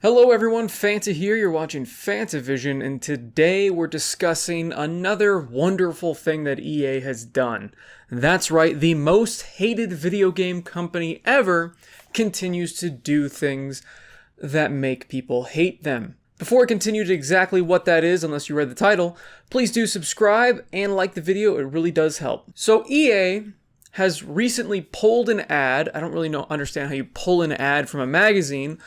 Hello everyone, Fanta here, you're watching FANTAVISION, and today we're discussing another wonderful thing that EA has done. That's right, the most hated video game company ever continues to do things that make people hate them. Before I continue to exactly what that is, unless you read the title, please do subscribe and like the video, it really does help. So EA has recently pulled an ad. I don't really understand how you pull an ad from a magazine,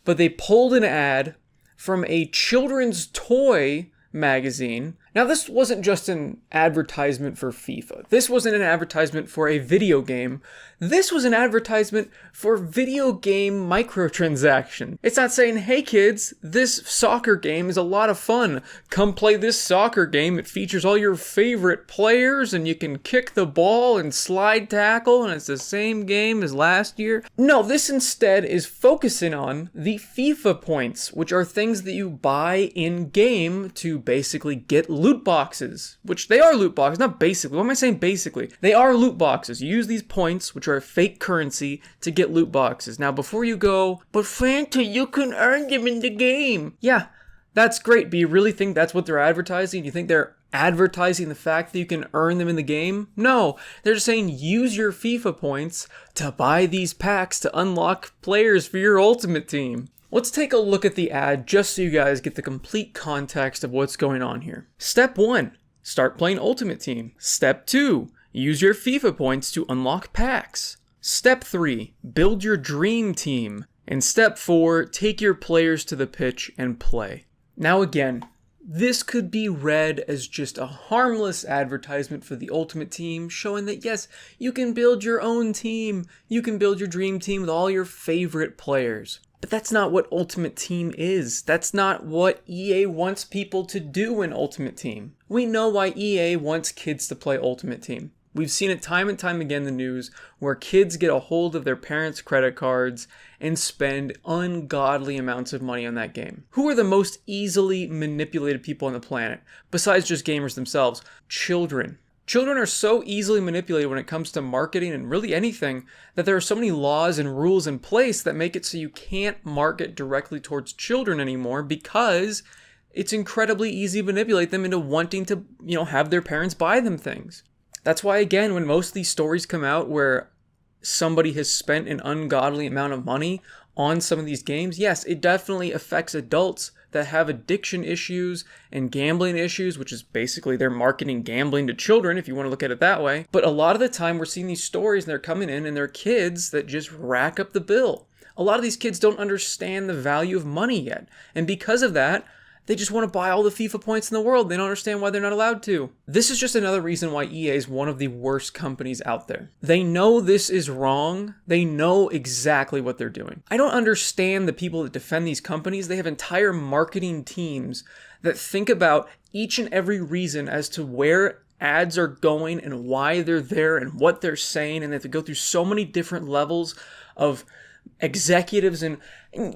but they pulled an ad from a children's toy magazine. Now, this wasn't just an advertisement for FIFA. This wasn't an advertisement for a video game. This was an advertisement for video game microtransactions. It's not saying, hey kids, this soccer game is a lot of fun. Come play this soccer game. It features all your favorite players and you can kick the ball and slide tackle and it's the same game as last year. No, this instead is focusing on the FIFA points, which are things that you buy in-game to basically get loot boxes, which they are loot boxes, not basically. What am I saying basically? They are loot boxes. You use these points, which are a fake currency, to get loot boxes. Now, before you go, but Fanta, you can earn them in the game. Yeah, that's great, but you really think that's what they're advertising? You think they're advertising the fact that you can earn them in the game? No, they're just saying use your FIFA points to buy these packs to unlock players for your Ultimate Team. Let's take a look at the ad just so you guys get the complete context of what's going on here. Step 1, start playing Ultimate Team. Step 2, use your FIFA points to unlock packs. Step 3, build your dream team. And step 4, take your players to the pitch and play. Now again, this could be read as just a harmless advertisement for the Ultimate Team, showing that yes, you can build your own team. You can build your dream team with all your favorite players. But that's not what Ultimate Team is. That's not what EA wants people to do in Ultimate Team. We know why EA wants kids to play Ultimate Team. We've seen it time and time again in the news where kids get a hold of their parents' credit cards and spend ungodly amounts of money on that game. Who are the most easily manipulated people on the planet, besides just gamers themselves? Children. Children are so easily manipulated when it comes to marketing and really anything that there are so many laws and rules in place that make it so you can't market directly towards children anymore because it's incredibly easy to manipulate them into wanting to, have their parents buy them things. That's why, again, when most of these stories come out where somebody has spent an ungodly amount of money on some of these games, yes, it definitely affects adults that have addiction issues and gambling issues, which is basically they're marketing gambling to children, if you want to look at it that way. But a lot of the time we're seeing these stories and they're coming in and they're kids that just rack up the bill. A lot of these kids don't understand the value of money yet. And because of that, they just want to buy all the FIFA points in the world. They don't understand why they're not allowed to. This is just another reason why EA is one of the worst companies out there. They know this is wrong. They know exactly what they're doing. I don't understand the people that defend these companies. They have entire marketing teams that think about each and every reason as to where ads are going and why they're there and what they're saying. And they have to go through so many different levels of executives, and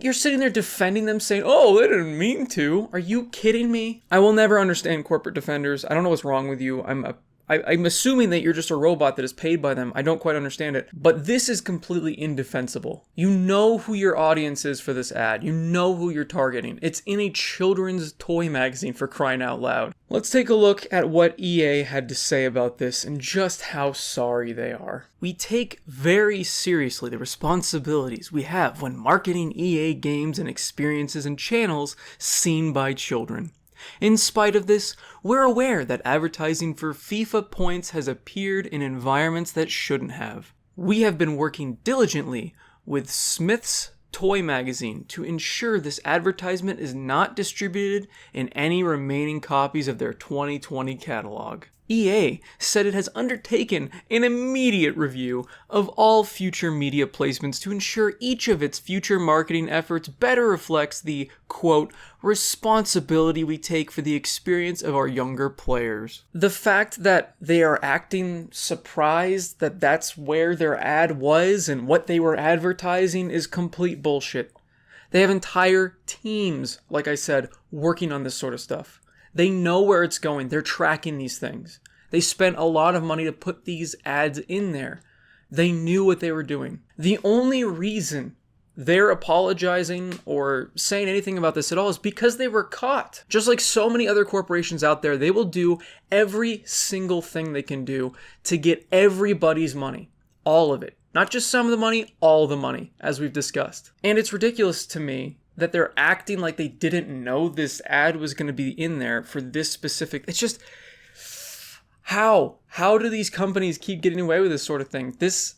you're sitting there defending them saying, oh, they didn't mean to. Are you kidding me? I will never understand corporate defenders. I don't know what's wrong with you. I'm assuming that you're just a robot that is paid by them. I don't quite understand it. But this is completely indefensible. You know who your audience is for this ad. You know who you're targeting. It's in a children's toy magazine, for crying out loud. Let's take a look at what EA had to say about this and just how sorry they are. We take very seriously the responsibilities we have when marketing EA games and experiences and channels seen by children. In spite of this, we're aware that advertising for FIFA points has appeared in environments that shouldn't have. We have been working diligently with Smith's Toy Magazine to ensure this advertisement is not distributed in any remaining copies of their 2020 catalog. EA said it has undertaken an immediate review of all future media placements to ensure each of its future marketing efforts better reflects the, quote, responsibility we take for the experience of our younger players. The fact that they are acting surprised that that's where their ad was and what they were advertising is complete bullshit. They have entire teams, like I said, working on this sort of stuff. They know where it's going. They're tracking these things. They spent a lot of money to put these ads in there. They knew what they were doing. The only reason they're apologizing or saying anything about this at all is because they were caught. Just like so many other corporations out there, they will do every single thing they can do to get everybody's money. All of it. Not just some of the money, all the money, as we've discussed. And it's ridiculous to me that they're acting like they didn't know this ad was going to be in there for this specific... It's just... How? How do these companies keep getting away with this sort of thing? This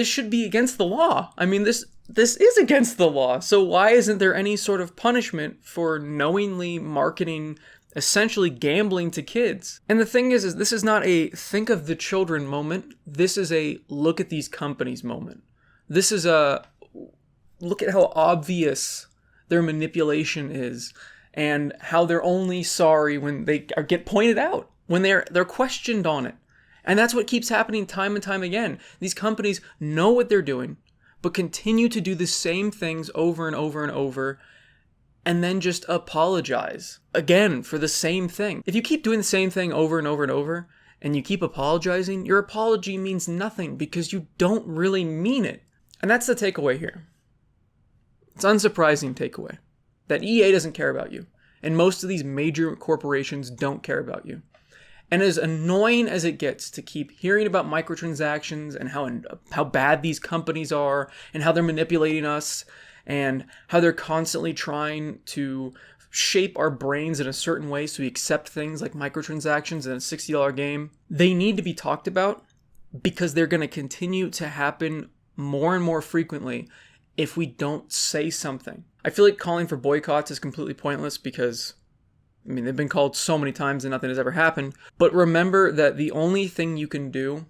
should be against the law. I mean, this is against the law. So why isn't there any sort of punishment for knowingly marketing, essentially gambling to kids? And the thing is this is not a think of the children moment. This is a look at these companies moment. This is a look at how obvious their manipulation is and how they're only sorry when they get pointed out, when they're questioned on it. And that's what keeps happening time and time again. These companies know what they're doing, but continue to do the same things over and over and over, and then just apologize again for the same thing. If you keep doing the same thing over and over and over, and you keep apologizing, your apology means nothing because you don't really mean it. And that's the takeaway here. It's an unsurprising takeaway that EA doesn't care about you, and most of these major corporations don't care about you. And as annoying as it gets to keep hearing about microtransactions and how bad these companies are and how they're manipulating us and how they're constantly trying to shape our brains in a certain way so we accept things like microtransactions in a $60 game, they need to be talked about because they're going to continue to happen more and more frequently if we don't say something. I feel like calling for boycotts is completely pointless because... I mean, they've been called so many times and nothing has ever happened. But remember that the only thing you can do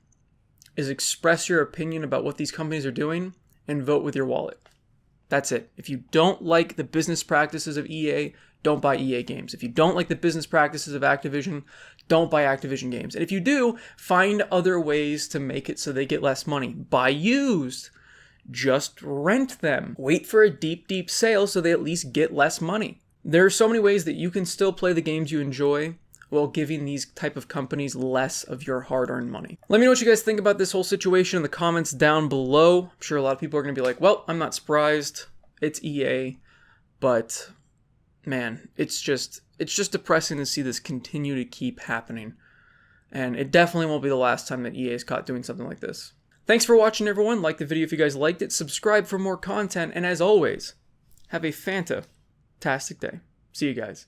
is express your opinion about what these companies are doing and vote with your wallet. That's it. If you don't like the business practices of EA, don't buy EA games. If you don't like the business practices of Activision, don't buy Activision games. And if you do, find other ways to make it so they get less money. Buy used. Just rent them. Wait for a deep, deep sale so they at least get less money. There are so many ways that you can still play the games you enjoy while giving these type of companies less of your hard-earned money. Let me know what you guys think about this whole situation in the comments down below. I'm sure a lot of people are going to be like, well, I'm not surprised. It's EA. But, man, it's just depressing to see this continue to keep happening. And it definitely won't be the last time that EA is caught doing something like this. Thanks for watching, everyone. Like the video if you guys liked it. Subscribe for more content. And as always, have a fantastic day. See you guys.